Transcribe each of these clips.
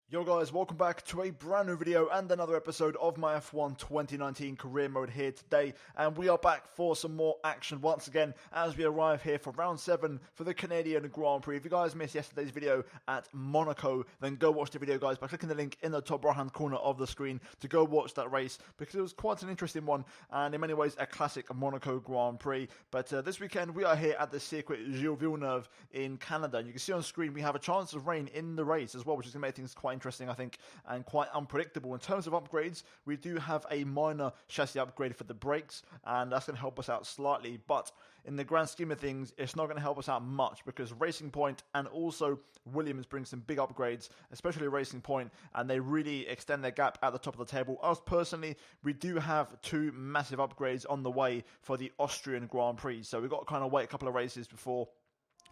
Yo guys, welcome back to a brand new video and another episode of my F1 2019 career mode here today, and we are back for some more action once again as we arrive here for round 7 for the Canadian Grand Prix. If you guys missed yesterday's video at Monaco, then go watch the video guys by clicking the link in the top right hand corner of the screen to go watch that race, because it was quite an interesting one and in many ways a classic Monaco Grand Prix. But this weekend we are here at the circuit Gilles Villeneuve in Canada, and you can see on screen we have a chance of rain in the race as well, which is going to make things quite interesting, I think, and quite unpredictable. In terms of upgrades, we do have a minor chassis upgrade for the brakes, and that's going to help us out slightly, but in the grand scheme of things, it's not going to help us out much, because Racing Point and also Williams bring some big upgrades, especially Racing Point, and they really extend their gap at the top of the table. Us personally, we do have two massive upgrades on the way for the Austrian Grand Prix, so we've got to kind of wait a couple of races before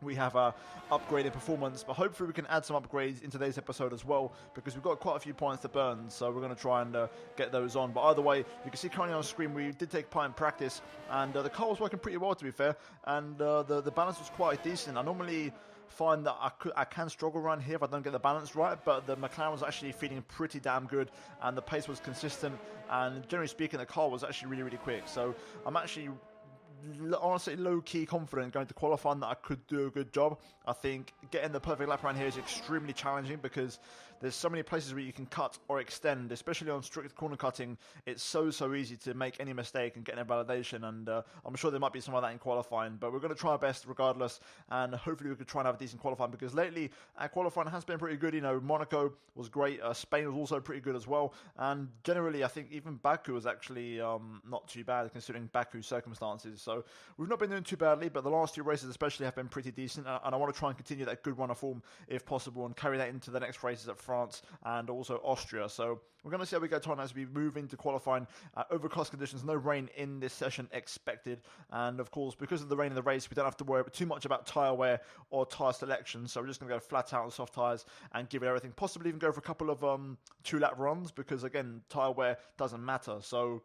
we have our upgraded performance, but hopefully we can add some upgrades in today's episode as well, because we've got quite a few points to burn, so we're going to try and get those on. But either way, you can see currently on screen we did take part in practice, and the car was working pretty well, to be fair, and the balance was quite decent. I normally find that I can struggle around here if I don't get the balance right, but the McLaren was actually feeling pretty damn good, and the pace was consistent, and generally speaking the car was actually really quick. So I'm actually honestly low-key confident going to qualifying that I could do a good job. I think getting the perfect lap around here is extremely challenging, because there's so many places where you can cut or extend, especially on strict corner cutting. It's so easy to make any mistake and get an invalidation, and I'm sure there might be some of that in qualifying, but we're going to try our best regardless, and hopefully we could try and have a decent qualifying, because lately our qualifying has been pretty good. You know, Monaco was great, Spain was also pretty good as well, and generally I think even Baku was actually not too bad considering Baku's circumstances. So we've not been doing too badly, but the last two races especially have been pretty decent, and I want to try and continue that good run of form if possible and carry that into the next races at France and also Austria. So we're going to see how we get on as we move into qualifying. Overcast conditions, no rain in this session expected, and of course because of the rain in the race we don't have to worry too much about tyre wear or tyre selection, so we're just going to go flat out on soft tyres and give it everything, possibly even go for a couple of 2-lap runs, because again tyre wear doesn't matter. So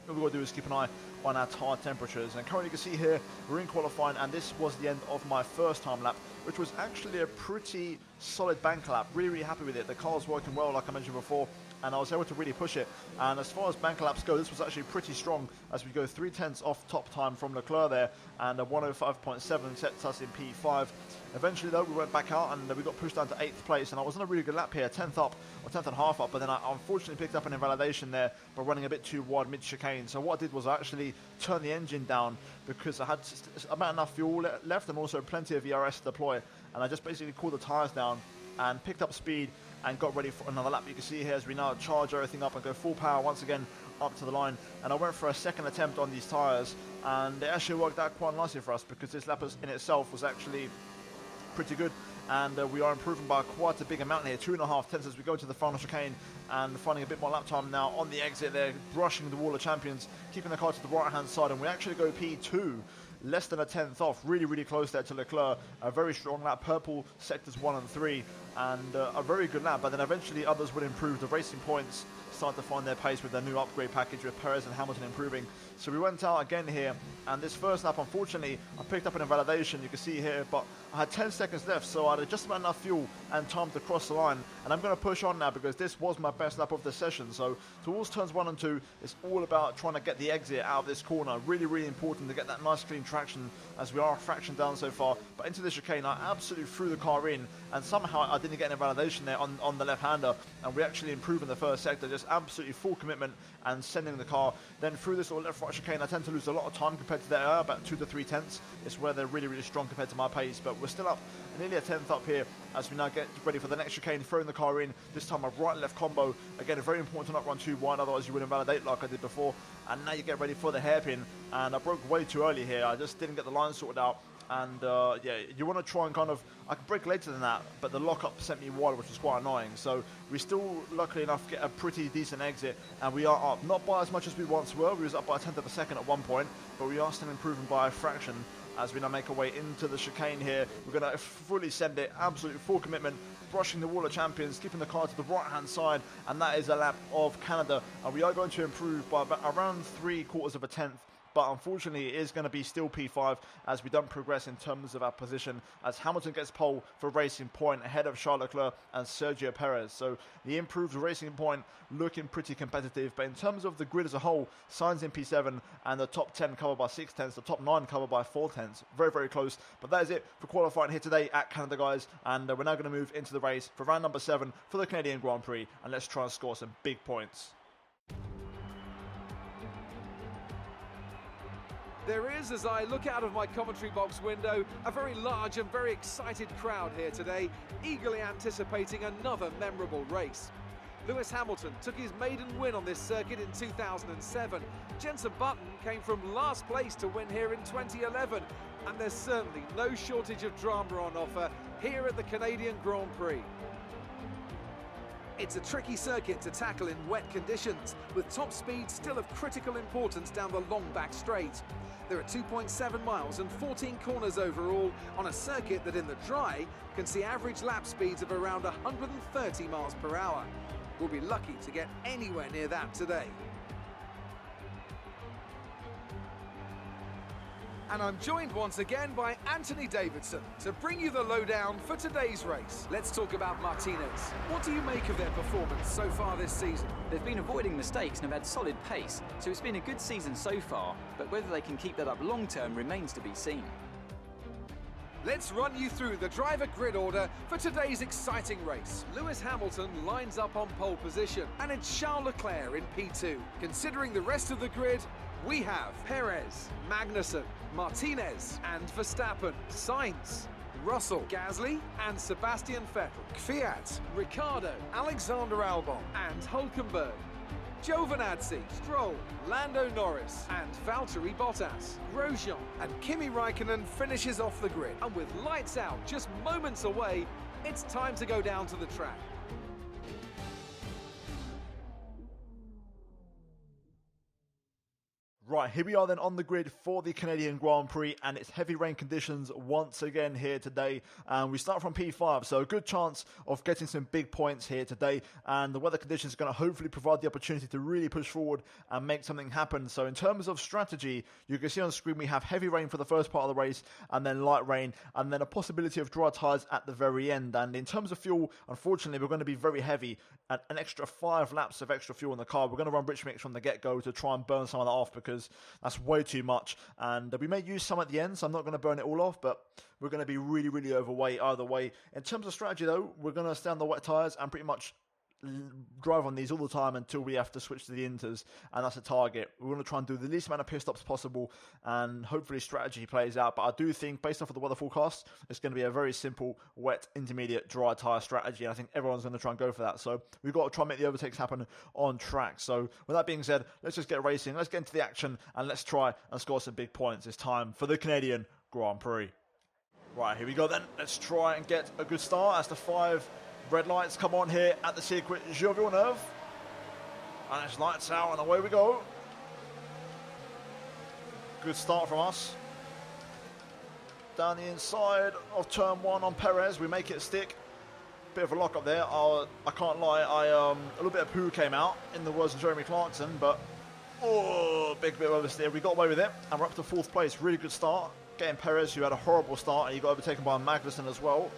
what we've got to do is keep an eye on our tyre temperatures, and currently you can see here we're in qualifying, and this was the end of my first time lap, which was actually a pretty solid bank lap. Really happy with it. The car's working well, like I mentioned before, and I was able to really push it. And as far as bank laps go, this was actually pretty strong, as we go 0.3 off top time from Leclerc there, and a 105.7 sets us in P5. Eventually though we went back out and we got pushed down to 8th place, and I was on a really good lap here, 10th up or 10th and a half up, but then I unfortunately picked up an invalidation there by running a bit too wide mid chicane. So what I did was I actually turned the engine down, because I had about enough fuel left and also plenty of ERS to deploy, and I just basically cooled the tyres down and picked up speed and got ready for another lap. You can see here as we now charge everything up and go full power once again up to the line, and I went for a second attempt on these tyres, and it actually worked out quite nicely for us, because this lap in itself was actually pretty good, and we are improving by quite a big amount here, 2.5 tenths as we go to the final chicane, and finding a bit more lap time now on the exit there, brushing the wall of champions, keeping the car to the right hand side, and we actually go P2, less than a tenth off, really close there to Leclerc. A very strong lap, purple sectors 1 and 3, and a very good lap, but then eventually others would improve. The Racing Points start to find their pace with their new upgrade package, with Perez and Hamilton improving. So we went out again here, and this first lap unfortunately I picked up an invalidation, you can see here, but I had 10 seconds left, so I had just about enough fuel and time to cross the line, and I'm going to push on now because this was my best lap of the session. So towards turns 1 and 2, it's all about trying to get the exit out of this corner. Really important to get that nice clean traction, as we are a fraction down so far. But into the chicane I absolutely threw the car in, and somehow I didn't get an invalidation there on the left-hander, and we actually improved in the first sector, just absolutely full commitment and sending the car then through this left-right chicane. I tend to lose a lot of time compared to their about 2 to 3 tenths. It's where they're really strong compared to my pace, but we're still up nearly a tenth up here as we now get ready for the next chicane, throwing the car in, this time a right and left combo. Again, very important to not run too wide, otherwise you would invalidate like I did before. And now you get ready for the hairpin, and I broke way too early here. I just didn't get the line sorted out, and yeah, you want to try and kind of, I could brake later than that, but the lockup sent me wide, which was quite annoying. So we still luckily enough get a pretty decent exit, and we are up, not by as much as we once were. We was up by a tenth of a second at one point, but we are still improving by a fraction as we now make our way into the chicane here. We're going to fully send it, absolute full commitment, brushing the wall of champions, keeping the car to the right hand side, and that is a lap of Canada, and we are going to improve by about around 3/4 of a tenth but unfortunately it is going to be still P5 as we don't progress in terms of our position, as Hamilton gets pole for Racing Point ahead of Charles Leclerc and Sergio Perez. So the improved Racing Point looking pretty competitive, but in terms of the grid as a whole, Sainz in P7 and the top 10 covered by 6/10, the top 9 covered by 4/10. Very, very close. But that is it for qualifying here today at Canada, guys, and we're now going to move into the race for round number 7 for the Canadian Grand Prix, and let's try and score some big points. There is, as I look out of my commentary box window, a very large and very excited crowd here today, eagerly anticipating another memorable race. Lewis Hamilton took his maiden win on this circuit in 2007. Jenson Button came from last place to win here in 2011. And there's certainly no shortage of drama on offer here at the Canadian Grand Prix. It's a tricky circuit to tackle in wet conditions, with top speed still of critical importance down the long back straight. There are 2.7 miles and 14 corners overall on a circuit that in the dry can see average lap speeds of around 130 miles per hour. We'll be lucky to get anywhere near that today. And I'm joined once again by Anthony Davidson to bring you the lowdown for today's race. Let's talk about Martinez. What do you make of their performance so far this season? They've been avoiding mistakes and have had solid pace, so it's been a good season so far, but whether they can keep that up long term remains to be seen. Let's run you through the driver grid order for today's exciting race. Lewis Hamilton lines up on pole position, and it's Charles Leclerc in P2. Considering the rest of the grid, we have Perez, Magnussen, Martinez and Verstappen, Sainz, Russell, Gasly and Sebastian Vettel, Kvyat, Ricciardo, Alexander Albon and Hülkenberg, Giovinazzi, Stroll, Lando Norris and Valtteri Bottas, Grosjean and Kimi Räikkönen finishes off the grid. And with lights out just moments away, it's time to go down to the track. Right, here we are then on the grid for the Canadian Grand Prix, and it's heavy rain conditions once again here today. And we start from P5, so a good chance of getting some big points here today. And the weather conditions are going to hopefully provide the opportunity to really push forward and make something happen. So in terms of strategy, you can see on the screen we have heavy rain for the first part of the race, and then light rain, and then a possibility of dry tyres at the very end. And in terms of fuel, unfortunately, we're going to be very heavy. At an extra 5 laps of extra fuel in the car. We're going to run rich mix from the get-go to try and burn some of that off, because that's way too much, and we may use some at the end, so I'm not going to burn it all off, but we're going to be really, really overweight either way. In terms of strategy though, we're going to stay on the wet tyres and pretty much drive on these all the time until we have to switch to the inters, and that's a target. We're going to try and do the least amount of pit stops possible, and hopefully strategy plays out. But I do think, based off of the weather forecast, it's going to be a very simple wet, intermediate, dry tyre strategy, and I think everyone's going to try and go for that. So we've got to try and make the overtakes happen on track. So with that being said, let's just get racing, let's get into the action, and let's try and score some big points. It's time for the Canadian Grand Prix. Right, here we go then. Let's try and get a good start as the 5 red lights come on here at the circuit Gilles Villeneuve. And it's lights out and away we go. Good start from us. Down the inside of turn 1 on Perez, we make it stick. Bit of a lock up there. I can't lie, a little bit of poo came out, in the words of Jeremy Clarkson, but big bit of oversteer. We got away with it, and we're up to 4th place. Really good start. Getting Perez, who had a horrible start, and he got overtaken by Magnussen as well.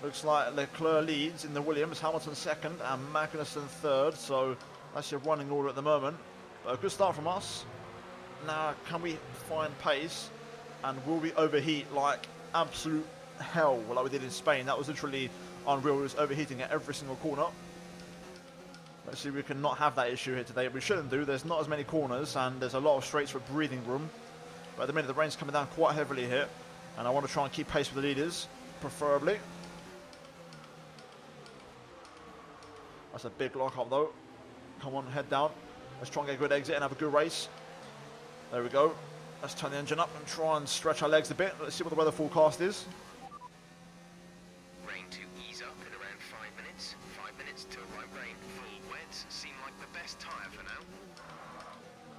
Looks like Leclerc leads in the Williams, Hamilton 2nd and Magnussen 3rd, so that's your running order at the moment. But a good start from us. Now, can we find pace, and will we overheat like absolute hell like we did in Spain? That was literally unreal. It was overheating at every single corner. Let's see if we can not have that issue here today. We shouldn't do. There's not as many corners, and there's a lot of straights for breathing room. But at the minute, the rain's coming down quite heavily here, and I want to try and keep pace with the leaders, preferably. That's a big lock up though. Come on, head down. Let's try and get a good exit and have a good race. There we go. Let's turn the engine up and try and stretch our legs a bit. Let's see what the weather forecast is. Rain to ease up in around 5 minutes. 5 minutes till light rain. Full wets seem like the best tyre for now.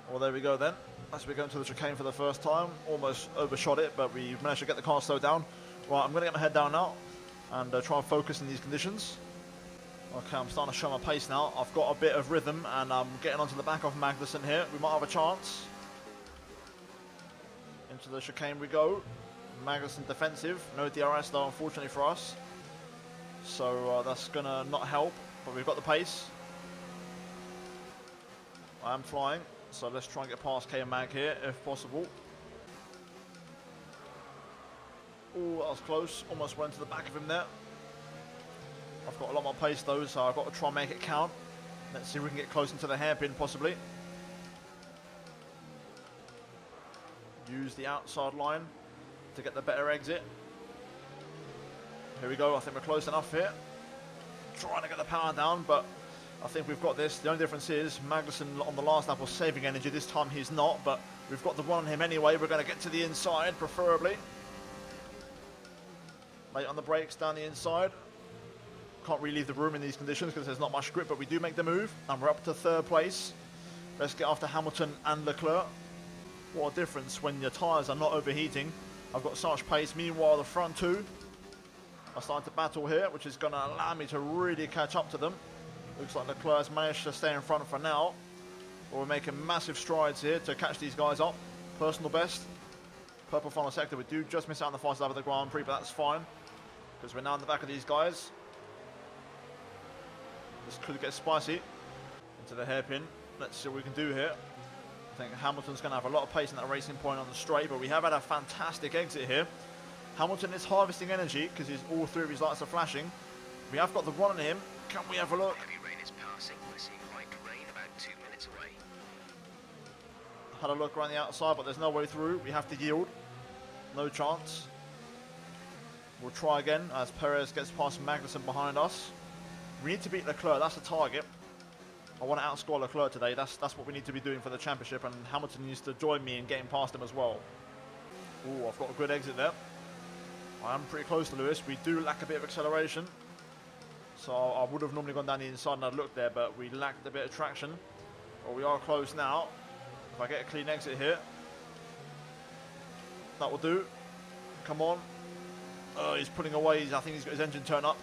Well, there we go then. As we go into the chicane for the first time. Almost overshot it, but we managed to get the car slowed down. Right, I'm going to get my head down now and try and focus in these conditions. Okay, I'm starting to show my pace now. I've got a bit of rhythm and I'm getting onto the back of Magnussen here. We might have a chance. Into the chicane we go. Magnussen defensive. No DRS though, unfortunately for us. So that's going to not help. But we've got the pace. I am flying. So let's try and get past K and Mag here, if possible. Oh, that was close. Almost went to the back of him there. I've got a lot more pace though, so I've got to try and make it count. Let's see if we can get close into the hairpin, possibly. Use the outside line to get the better exit. Here we go. I think we're close enough here. Trying to get the power down, but I think we've got this. The only difference is Magnussen on the last lap was saving energy. This time he's not, but we've got the one on him anyway. We're going to get to the inside, preferably. Late on the brakes, down the inside. Can't really leave the room in these conditions because there's not much grip, but we do make the move, and we're up to 3rd place. Let's get after Hamilton and Leclerc. What a difference when your tyres are not overheating. I've got so much pace. Meanwhile, the front two are starting to battle here, which is going to allow me to really catch up to them. Looks like Leclerc has managed to stay in front for now. But we're making massive strides here to catch these guys up. Personal best. Purple final sector. We do just miss out on the fastest lap of the Grand Prix, but that's fine. Because we're now in the back of these guys. This could get spicy. Into the hairpin. Let's see what we can do here. I think Hamilton's going to have a lot of pace in that racing point on the straight, but we have had a fantastic exit here. Hamilton is harvesting energy because all 3 of his lights are flashing. We have got the one on him. Can we have a look? Heavy rain is passing. We're seeing light rain about 2 minutes away. Had a look around the outside, but there's no way through. We have to yield. No chance. We'll try again as Perez gets past Magnussen behind us. We need to beat Leclerc. That's the target. I want to outscore Leclerc today. That's what we need to be doing for the championship, and Hamilton needs to join me in getting past him as well. Oh, I've got a good exit there. I am pretty close to Lewis. We do lack a bit of acceleration. So I would have normally gone down the inside and I'd looked there, but we lacked a bit of traction. But we are close now. If I get a clean exit here, that will do. Come on. He's pulling away. I think he's got his engine turned up.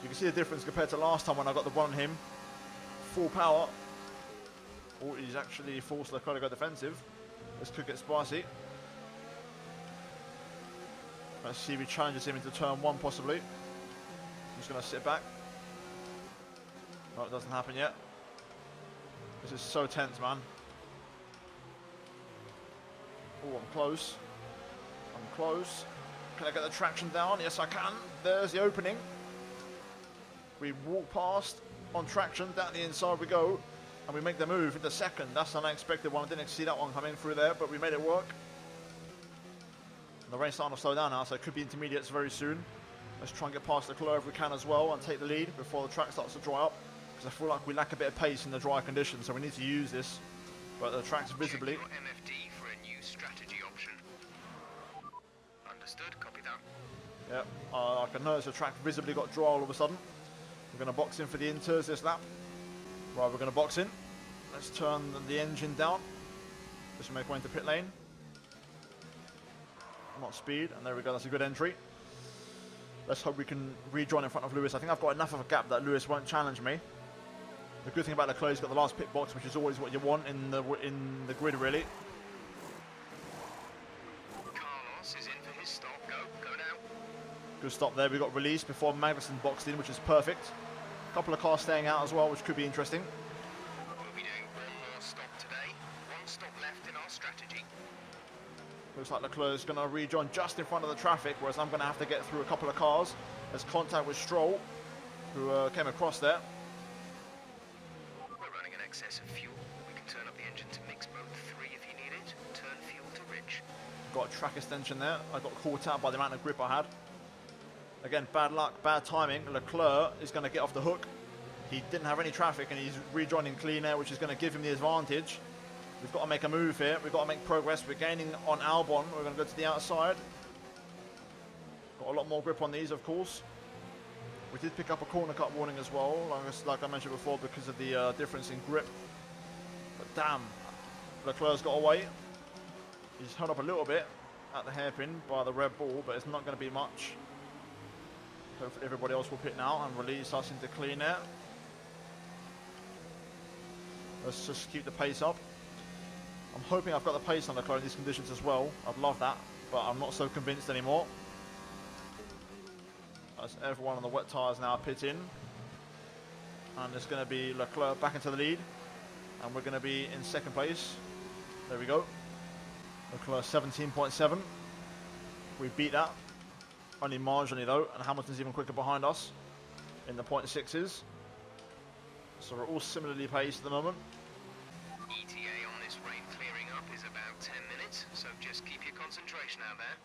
You can see the difference compared to last time when I got the one on him. Full power. Oh, he's actually forced Leclerc to go defensive. This could get spicy. Let's see if he challenges him into turn 1 possibly. I'm just going to sit back. No, it doesn't happen yet. This is so tense, man. Oh, I'm close. I'm close. Can I get the traction down? Yes, I can. There's the opening. We walk past on traction. Down the inside we go. And we make the move into 2nd. That's an unexpected one. I didn't see that one coming through there, but we made it work. The race starting to slow down now, so it could be intermediates very soon. Let's try and get past Leclerc if we can as well and take the lead before the track starts to dry up. Because I feel like we lack a bit of pace in the dry conditions, so we need to use this. But the track's visibly. Check your MFD for a new strategy option. Understood, copy that. Yep, I can notice the track visibly got dry all of a sudden. We're going to box in for the inters this lap. Right, we're going to box in. Let's turn the engine down. Just to make way into pit lane. Not speed, and there we go, that's a good entry. Let's hope we can rejoin in front of Lewis. I think I've got enough of a gap that Lewis won't challenge me. The good thing about Leclerc, he's got the last pit box, which is always what you want in the grid, really. Carlos is in for his stop. Go now. Good stop there. We got released before Magnussen boxed in, which is perfect. A couple of cars staying out as well, which could be interesting. We'll be doing one more stop today. One stop left in our strategy. Looks like Leclerc is going to rejoin just in front of the traffic, whereas I'm going to have to get through a couple of cars. There's contact with Stroll, who came across there. We're running an excess of fuel. We can turn up the engine to mix mode 3 if you need it. Turn fuel to rich. Got a track extension there. I got caught out by the amount of grip I had. Again, bad luck, bad timing. Leclerc is going to get off the hook. He didn't have any traffic and he's rejoining clean air, which is going to give him the advantage. We've got to make a move here. We've got to make progress. We're gaining on Albon. We're going to go to the outside. Got a lot more grip on these, of course. We did pick up a corner cut warning as well, like I mentioned before, because of the difference in grip. But damn, Leclerc's got away. He's held up a little bit at the hairpin by the Red Bull, but it's not going to be much. Hopefully everybody else will pit now and release us into clean air. Let's just keep the pace up. I'm hoping I've got the pace on Leclerc in these conditions as well. I'd love that, but I'm not so convinced anymore. As everyone on the wet tyres now pit in. And it's going to be Leclerc back into the lead. And we're going to be in second place. There we go. Leclerc 17.7. We beat that. Only marginally though. And Hamilton's even quicker behind us in the 0.6s. So we're all similarly paced at the moment. ETA on this rain clearing up is about 10 minutes, so just keep your concentration out there.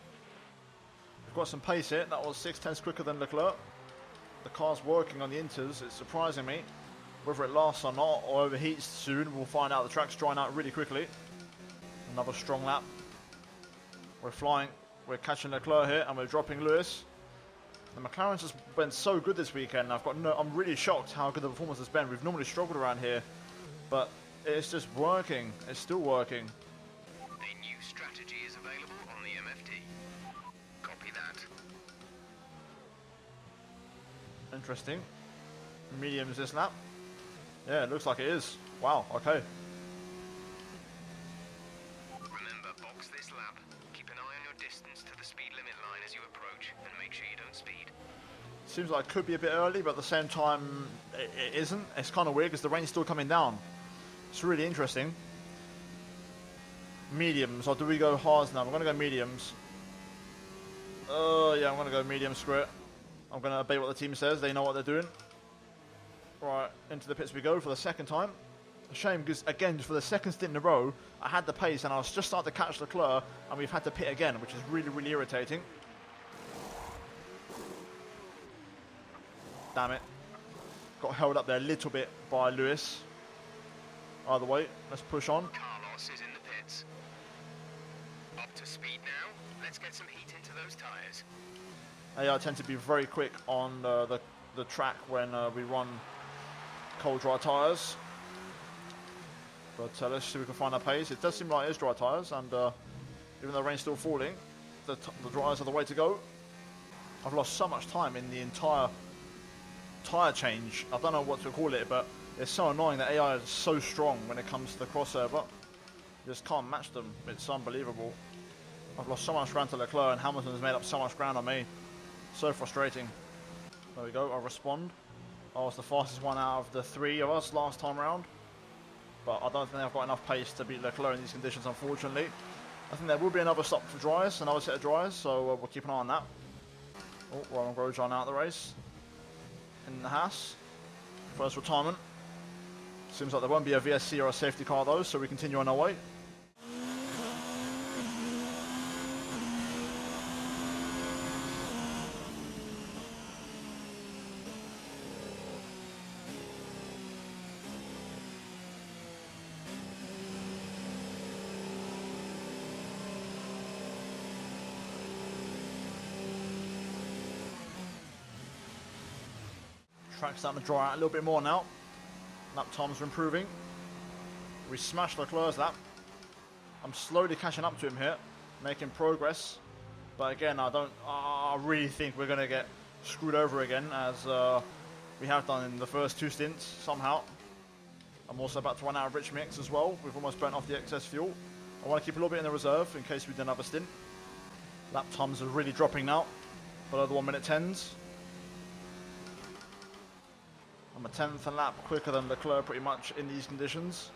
We've got some pace here. That was 6/10 quicker than Leclerc. The car's working on the inters. It's surprising me. Whether it lasts or not, or overheats soon, we'll find out. The track's drying out really quickly. Another strong lap. We're flying. We're catching Leclerc here, and we're dropping Lewis. The McLaren's just been so good this weekend. I'm really shocked how good the performance has been. We've normally struggled around here, but it's just working. It's still working. A new strategy is available on the MFD. Copy that. Interesting. Mediums this lap. Yeah, it looks like it is. Wow, okay. Remember, box this lap. Keep an eye on your distance to the speed limit line as you approach, and make sure you don't speed. Seems like it could be a bit early, but at the same time, it isn't. It's kind of weird because the rain's still coming down. It's really interesting. Mediums, or do we go hards now? I'm going to go mediums. Yeah, I'm going to go medium, screw it. I'm going to obey what the team says. They know what they're doing. Right, into the pits we go for the second time. A shame because, again, for the second stint in a row, I had the pace and I was just starting to catch Leclerc, and we've had to pit again, which is really, really irritating. Damn it. Got held up there a little bit by Lewis. Either way, let's push on. Carlos is in the pits. Up to speed now. Let's get some heat into those tyres. I tend to be very quick on the track when we run cold dry tyres. But let's see if we can find our pace. It does seem like it is dry tyres, and even though the rain's still falling, the dryers are the way to go. I've lost so much time in the entire tyre change. I don't know what to call it, but it's so annoying that AI is so strong when it comes to the crossover. You just can't match them. It's unbelievable. I've lost so much ground to Leclerc, and Hamilton has made up so much ground on me. So frustrating. There we go, I'll respond. I was the fastest one out of the three of us last time round. But I don't think I've got enough pace to beat Leclerc in these conditions, unfortunately. I think there will be another stop for dryers, another set of dryers, so we'll keep an eye on that. Oh, Roman Grosjean out of the race. In the Haas. First retirement. Seems like there won't be a VSC or a safety car though, so we continue on our way. Track's starting to dry out a little bit more now. Lap times are improving. We smashed Leclerc's lap. I'm slowly catching up to him here, making progress. But again, I really think we're going to get screwed over again, as we have done in the first two stints somehow. I'm also about to run out of rich mix as well. We've almost burnt off the excess fuel. I want to keep a little bit in the reserve in case we do another stint. Lap times are really dropping now, below the 1 minute 10s. I'm a 10th a lap quicker than Leclerc pretty much in these conditions.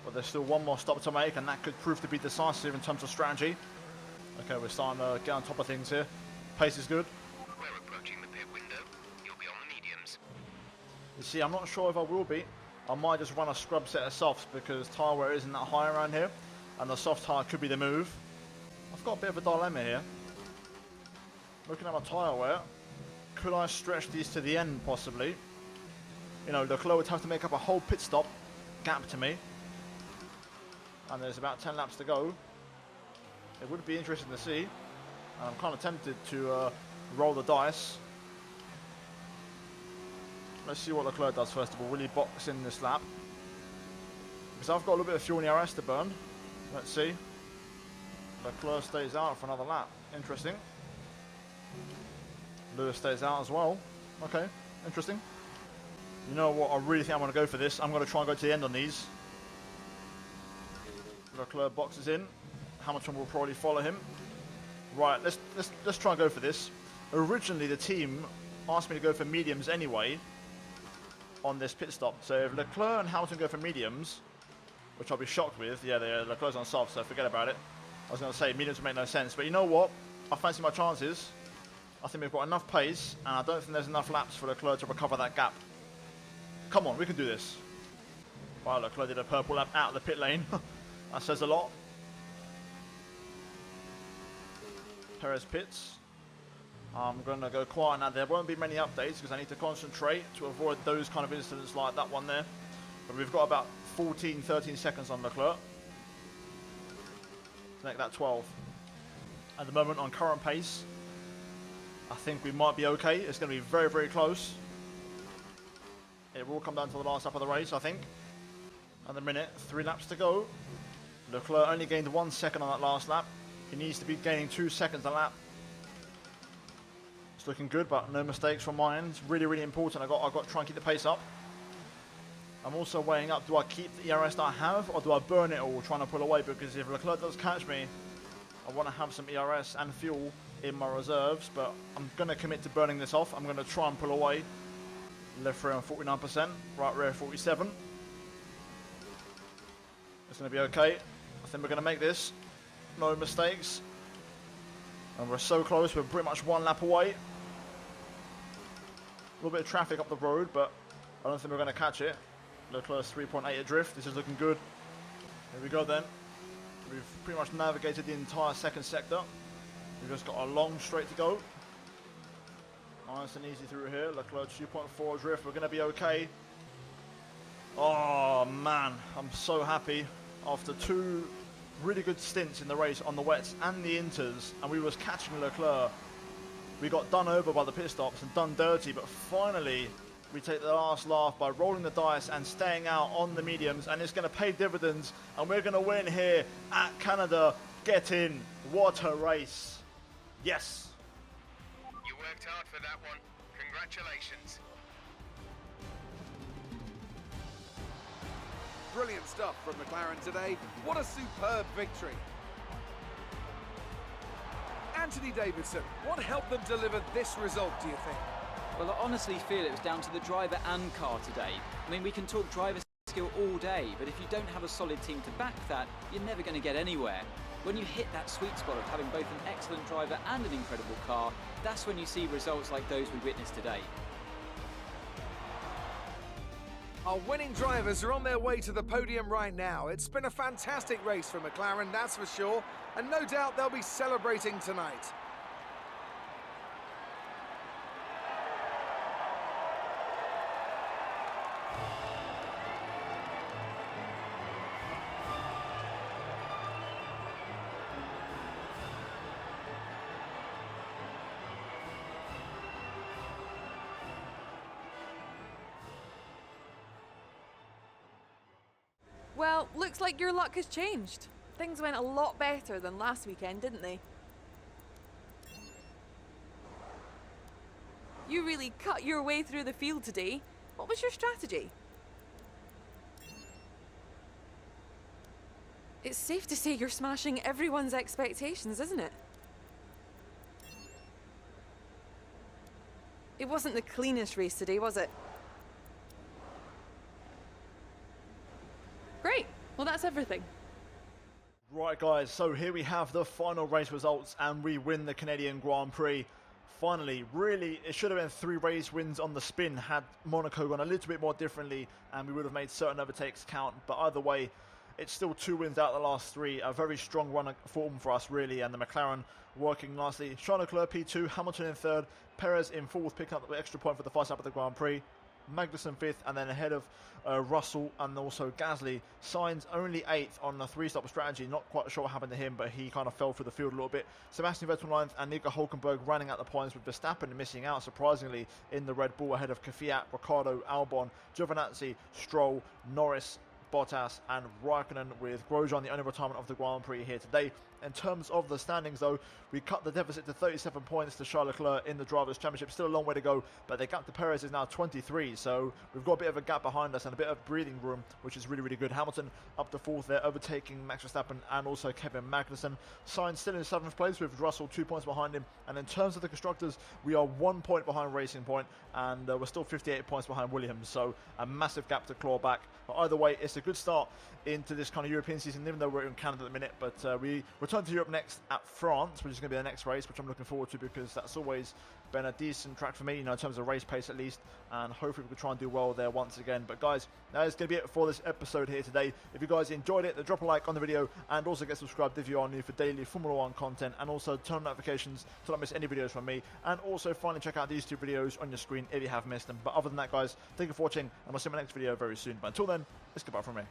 But there's still one more stop to make, and that could prove to be decisive in terms of strategy. Okay, we're starting to get on top of things here. Pace is good. We're approaching the pit window. You'll be on the mediums. You see, I'm not sure if I will be. I might just run a scrub set of softs because tyre wear isn't that high around here. And the soft tyre could be the move. I've got a bit of a dilemma here. Looking at my tyre wear, could I stretch these to the end possibly? You know, Leclerc would have to make up a whole pit stop gap to me. And there's about 10 laps to go. It would be interesting to see. And I'm kind of tempted to roll the dice. Let's see what Leclerc does first of all. Will he box in this lap? Because I've got a little bit of fuel in the RS to burn. Let's see. Leclerc stays out for another lap. Interesting. Lewis stays out as well. Okay, interesting. You know what, I really think I'm going to go for this. I'm going to try and go to the end on these. Leclerc boxes in. Hamilton will probably follow him. Right, let's try and go for this. Originally, the team asked me to go for mediums anyway on this pit stop. So if Leclerc and Hamilton go for mediums, which I'll be shocked with, yeah, Leclerc's on soft, so forget about it. I was going to say mediums would make no sense, but you know what? I fancy my chances. I think we've got enough pace, and I don't think there's enough laps for Leclerc to recover that gap. Come on, we can do this. Wow, Leclerc did a purple lap out of the pit lane. That says a lot. Perez pits. I'm going to go quiet now. There won't be many updates because I need to concentrate to avoid those kind of incidents like that one there. But we've got about 14, 13 seconds on Leclerc to make that 12. At the moment, on current pace, I think we might be okay. It's going to be very, very close. It will come down to the last lap of the race, I think. At the minute, 3 laps to go. Leclerc only gained 1 second on that last lap. He needs to be gaining 2 seconds a lap. It's looking good, but no mistakes from my end. It's really, really important. I've got to try and keep the pace up. I'm also weighing up, do I keep the ERS that I have, or do I burn it all trying to pull away? Because if Leclerc does catch me, I want to have some ERS and fuel in my reserves, but I'm going to commit to burning this off. I'm going to try and pull away. Left rear on 49%, right rear 47%. It's going to be okay. I think we're going to make this. No mistakes. And we're so close, we're pretty much 1 lap away. A little bit of traffic up the road, but I don't think we're going to catch it. Leclerc's 3.8 adrift. This is looking good. Here we go then. We've pretty much navigated the entire second sector. We've just got a long straight to go. Nice and easy through here. Leclerc 2.4 adrift. We're going to be okay. Oh man, I'm so happy. After 2 really good stints in the race on the wets and the inters, and we was catching Leclerc. We got done over by the pit stops and done dirty, but finally we take the last laugh by rolling the dice and staying out on the mediums, and it's going to pay dividends, and we're going to win here at Canada. Get in. What a race. Yes. You worked hard for that one. Congratulations. Brilliant stuff from McLaren today. What a superb victory. Anthony Davidson, what helped them deliver this result, do you think? Well, I honestly feel it was down to the driver and car today. I mean, we can talk driver skill all day, but if you don't have a solid team to back that, you're never going to get anywhere. When you hit that sweet spot of having both an excellent driver and an incredible car, that's when you see results like those we witnessed today. Our winning drivers are on their way to the podium right now. It's been a fantastic race for McLaren, that's for sure, and no doubt they'll be celebrating tonight. Well, looks like your luck has changed. Things went a lot better than last weekend, didn't they? You really cut your way through the field today. What was your strategy? It's safe to say you're smashing everyone's expectations, isn't it? It wasn't the cleanest race today, was it? Great. Well, that's everything. Right, guys, so here we have the final race results, and we win the Canadian Grand Prix. Finally, really, it should have been 3 race wins on the spin had Monaco gone a little bit more differently, and we would have made certain overtakes count. But either way, it's still 2 wins out of the last 3. A very strong run of form for us, really, and the McLaren working nicely. Charles Leclerc P2, Hamilton in 3rd, Perez in 4th, picking up the extra point for the first lap of the Grand Prix. Magnussen 5th, and then ahead of Russell and also Gasly. Sainz only 8th on the 3-stop strategy. Not quite sure what happened to him, but he kind of fell through the field a little bit. Sebastian Vettel 9th, and Nico Hülkenberg running out the points, with Verstappen missing out surprisingly in the Red Bull ahead of Kvyat, Ricciardo, Albon, Giovinazzi, Stroll, Norris, Bottas and Raikkonen, with Grosjean the only retirement of the Grand Prix here today. In terms of the standings, though, we cut the deficit to 37 points to Charles Leclerc in the Drivers' Championship. Still a long way to go, but the gap to Perez is now 23, so we've got a bit of a gap behind us and a bit of breathing room, which is really, really good. Hamilton up to 4th there, overtaking Max Verstappen and also Kevin Magnussen. Sainz still in 7th place with Russell 2 points behind him. And in terms of the constructors, we are 1 point behind Racing Point, and we're still 58 points behind Williams, so a massive gap to claw back. But either way, it's a good start into this kind of European season, even though we're in Canada at the minute. But we return to Europe next at France, which is going to be the next race, which I'm looking forward to, because that's always been a decent track for me, in terms of race pace at least, and hopefully we can try and do well there once again. But guys, that is going to be it for this episode here today. If you guys enjoyed it, then drop a like on the video, and also get subscribed if you are new for daily Formula 1 content, and also turn on notifications to not miss any videos from me, and also finally check out these 2 videos on your screen if you have missed them. But other than that, guys, thank you for watching, and I'll see you in my next video very soon. But until then, it's goodbye from me.